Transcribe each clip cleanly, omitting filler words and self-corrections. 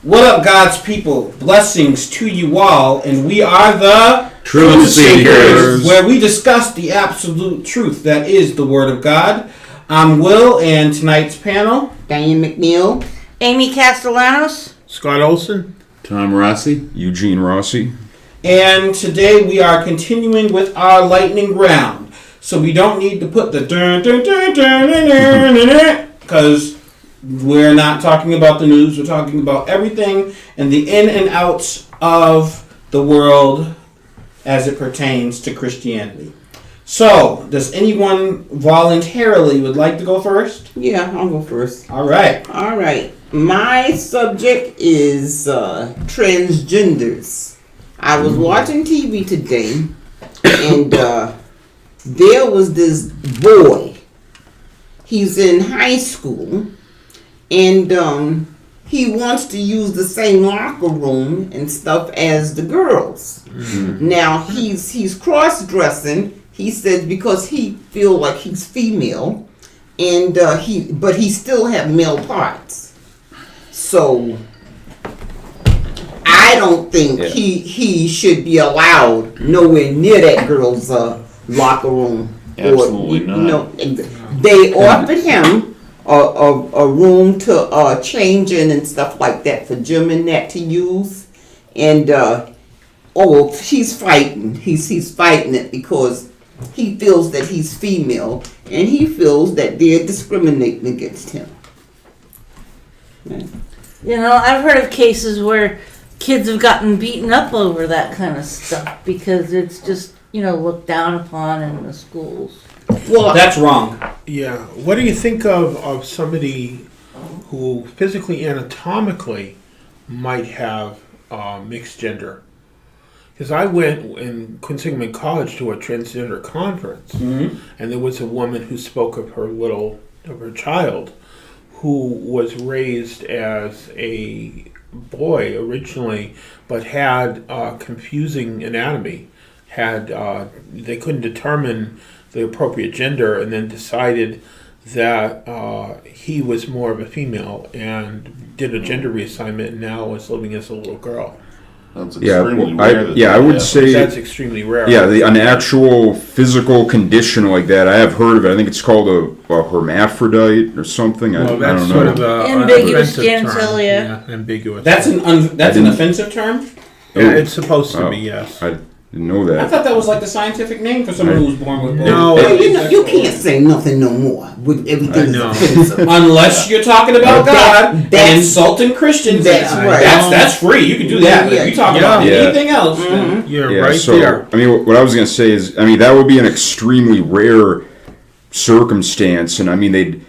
What up, God's people? Blessings to you all, and we are the Truthseekers, where we discuss the absolute truth that is the Word of God. I'm Will, and tonight's panel: Diane McNeil, Amy Castellanos, Scott Olson, Tom Rossi, Eugene Rossi. And today we are continuing with our lightning round. So we don't need to put the because we're not talking about the news. We're talking about everything and the in and outs of the world as it pertains to Christianity. So, does anyone voluntarily would like to go first? Yeah, I'll go first. All right. All right. My subject is transgenders. I was watching TV today, and there was this boy. He's in high school, and he wants to use the same locker room and stuff as the girls. Mm-hmm. Now he's cross-dressing. He says because he feel like he's female, and he still have male parts. So I don't think he should be allowed nowhere near that girl's locker room. Absolutely not. No, they offered him a room to change in and stuff like that for Jim and Nat to use, and he's fighting. He's fighting it because he feels that he's female and he feels that they're discriminating against him. you know, I've heard of cases where kids have gotten beaten up over that kind of stuff because it's just, looked down upon in the schools. Well, that's wrong. Yeah. What do you think of somebody who physically, anatomically might have mixed gender? Because I went in Quinn Sigmund College to a transgender conference, and there was a woman who spoke of her child, who was raised as a boy originally, but had confusing anatomy. They couldn't determine the appropriate gender, and then decided that he was more of a female and did a gender reassignment, and now is living as a little girl. That's extremely rare. I would say that's extremely rare. Yeah, an actual physical condition like that, I have heard of it. I think it's called a hermaphrodite or something. I don't know. Sort of ambiguous genitalia. Yeah, ambiguous. That's an offensive term? Yeah, it's supposed to be, yes. I didn't know that. I thought that was like the scientific name for someone who was born with both. No. You can't say nothing no more with everything is offensive. Unless you're talking about God and insulting Christians. That's right. That's free. You can do that. But if you talk about anything else, then You're right there. I mean, what I was going to say is, that would be an extremely rare circumstance, and they'd,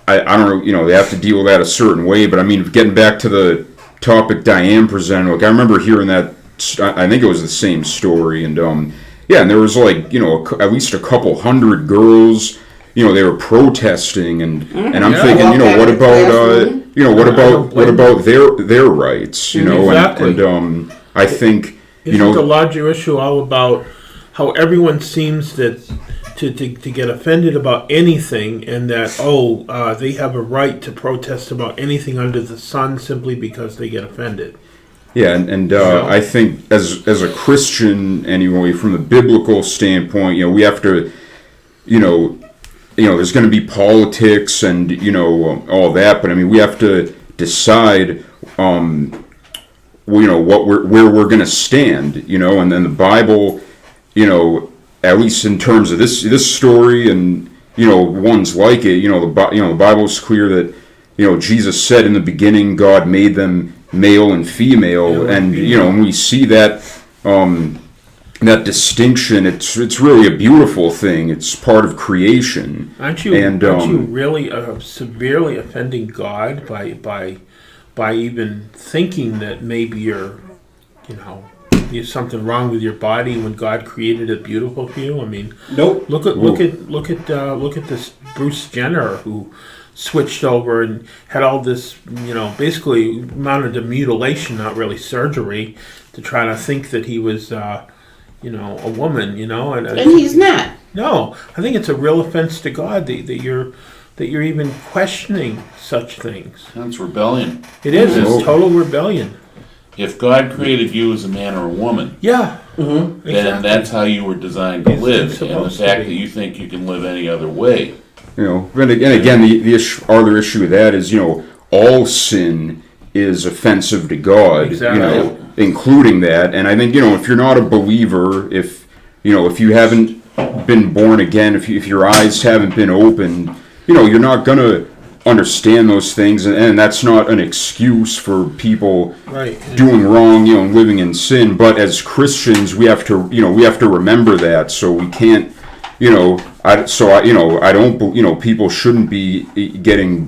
I don't know, they have to deal with that a certain way, but getting back to the topic Diane presented, I remember hearing that. I think it was the same story, and and there was at least a couple hundred girls, they were protesting, and I'm thinking, what about their rights, Exactly. and I think Isn't the larger issue all about how everyone seems to get offended about anything, and that they have a right to protest about anything under the sun simply because they get offended. Yeah, and I think as a Christian, anyway, from the biblical standpoint, we have to, there's going to be politics and all that, but we have to decide, where we're going to stand, and then the Bible, at least in terms of this story and ones like it, the Bible's clear that Jesus said in the beginning God made them male and female, and when we see that that distinction, it's really a beautiful thing. It's part of creation. Aren't you really severely offending God by even thinking that maybe there's something wrong with your body when God created it beautiful for you? nope. Look at this Bruce Jenner who switched over and had all this, basically amounted to mutilation, not really surgery, to try to think that he was, a woman, and And he's not. No, I think it's a real offense to God that that you're even questioning such things. That's rebellion. It is. Oh. It's total rebellion. If God created you as a man or a woman, Yeah. Mm-hmm. then that's how you were designed to It's live. And the supposed to fact be. that you think you can live any other way. You know, and again, the other issue with that is, all sin is offensive to God, Exactly. including that. And I think, if you're not a believer, if you haven't been born again, if your eyes haven't been opened, you're not going to understand those things. And that's not an excuse for people Right. doing wrong, and living in sin. But as Christians, we have to remember that. So we can't, I don't, people shouldn't be getting,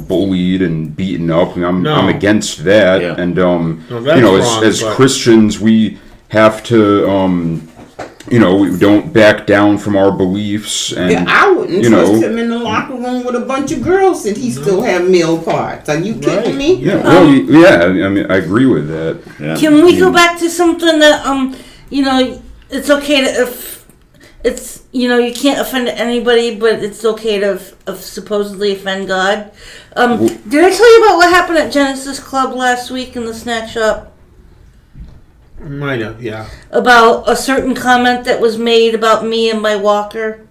bullied and beaten up. I'm against that. Yeah. And, that's wrong, as but- Christians, we have to, we don't back down from our beliefs. And, Yeah, I wouldn't trust him in the locker room with a bunch of girls and he still have male parts. Are you kidding Right. me? yeah, well, yeah, I mean, I agree with that. Yeah. Can we go back to something that it's okay to if it's you can't offend anybody, but it's okay to supposedly offend God. Did I tell you about what happened at Genesis Club last week in the snack shop? Might have, yeah. About a certain comment that was made about me and my walker?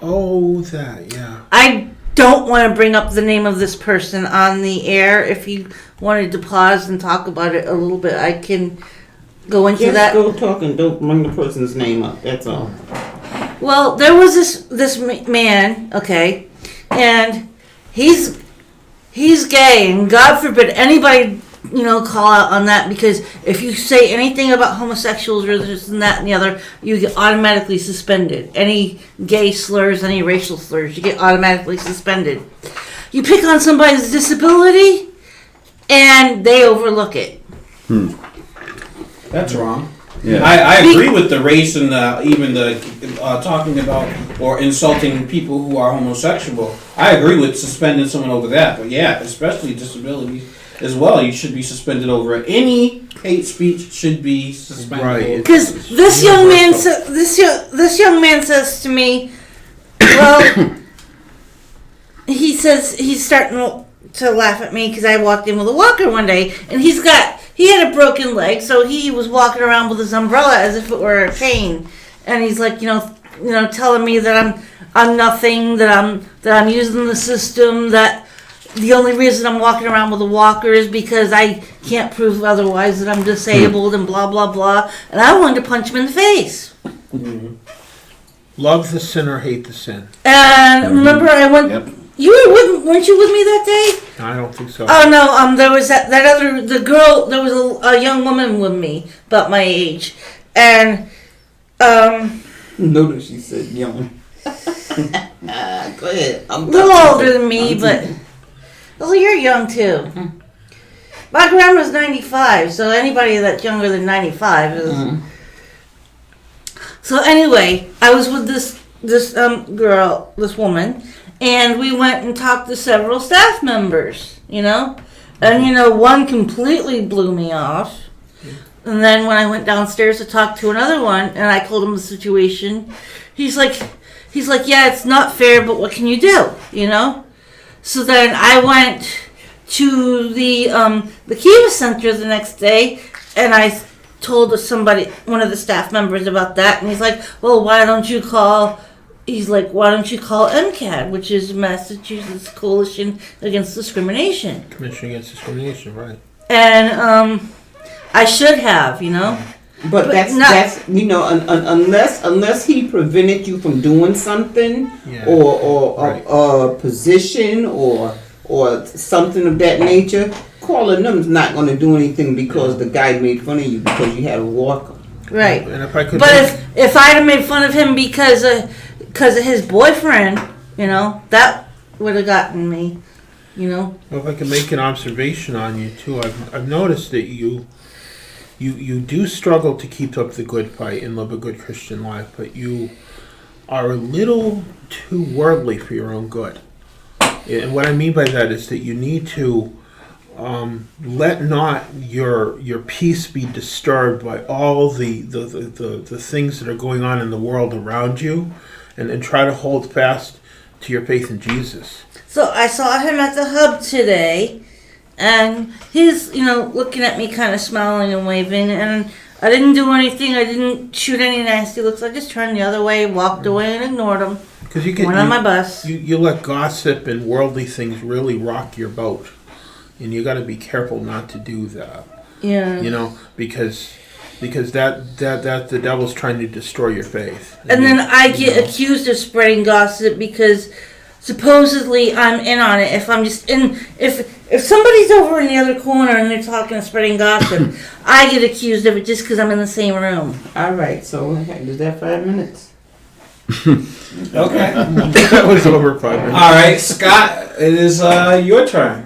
Oh, that, yeah. I don't want to bring up the name of this person on the air. If you wanted to pause and talk about it a little bit, I can go into Just that. go talk and don't bring the person's name up. That's all. Well, there was this man, okay, and he's gay, and God forbid anybody call out on that, because if you say anything about homosexuals or this and that and the other, you get automatically suspended. Any gay slurs, any racial slurs, you get automatically suspended. You pick on somebody's disability, and they overlook it. That's wrong. Yeah. I agree with the race and even the talking about or insulting people who are homosexual. I agree with suspending someone over that. But yeah, especially disabilities as well. You should be suspended over it. Any hate speech should be suspended. Right. Because this young man this young man says to me, well, he says he's starting to laugh at me because I walked in with a walker one day, and he had a broken leg, so he was walking around with his umbrella as if it were a cane, and he's like, telling me that I'm nothing, that I'm using the system, that the only reason I'm walking around with a walker is because I can't prove otherwise, that I'm disabled, and blah blah blah, and I wanted to punch him in the face. Love the sinner, hate the sin. And remember, I went. Yep. Weren't you with me that day? I don't think so. Oh no, there was the girl, there was a young woman with me, about my age, and, Notice she said young. Go ahead. a little older than me, but, well, you're young too. My grandma's 95, so anybody that's younger than 95 is, so anyway, I was with this girl, this woman, and we went and talked to several staff members, and one completely blew me off. And then when I went downstairs to talk to another one, and I told him the situation, he's like, yeah, it's not fair, but what can you do, So then I went to the Kiva Center the next day, and I told one of the staff members about that, and he's like, well, why don't you call MCAD, which is Massachusetts Coalition Against Discrimination. Commission Against Discrimination, right. And I should have, But that's unless he prevented you from doing something, Yeah. or Right. a position or something of that nature, calling them's not going to do anything because the guy made fun of you because you had a walker. Right. And if I could, But if I'd have made fun of him because of his boyfriend, that would have gotten me, if I could make an observation on you too, I've noticed that you do struggle to keep up the good fight and live a good Christian life, but you are a little too worldly for your own good. And what I mean by that is that you need to let not your peace be disturbed by all the things that are going on in the world around you, and try to hold fast to your faith in Jesus. So I saw him at the hub today, and he's, looking at me kind of smiling and waving, and I didn't do anything. I didn't shoot any nasty looks. I just turned the other way, walked away, and ignored him. Because Went on my bus. You let gossip and worldly things really rock your boat, and you got to be careful not to do that. Yeah. Because that the devil's trying to destroy your faith. And then I get accused of spreading gossip because supposedly I'm in on it. If I'm just in, if somebody's over in the other corner and they're talking and spreading gossip, I get accused of it just because I'm in the same room. All right, so is that 5 minutes? Okay. that was over 5 minutes. All right, Scott, it is your turn.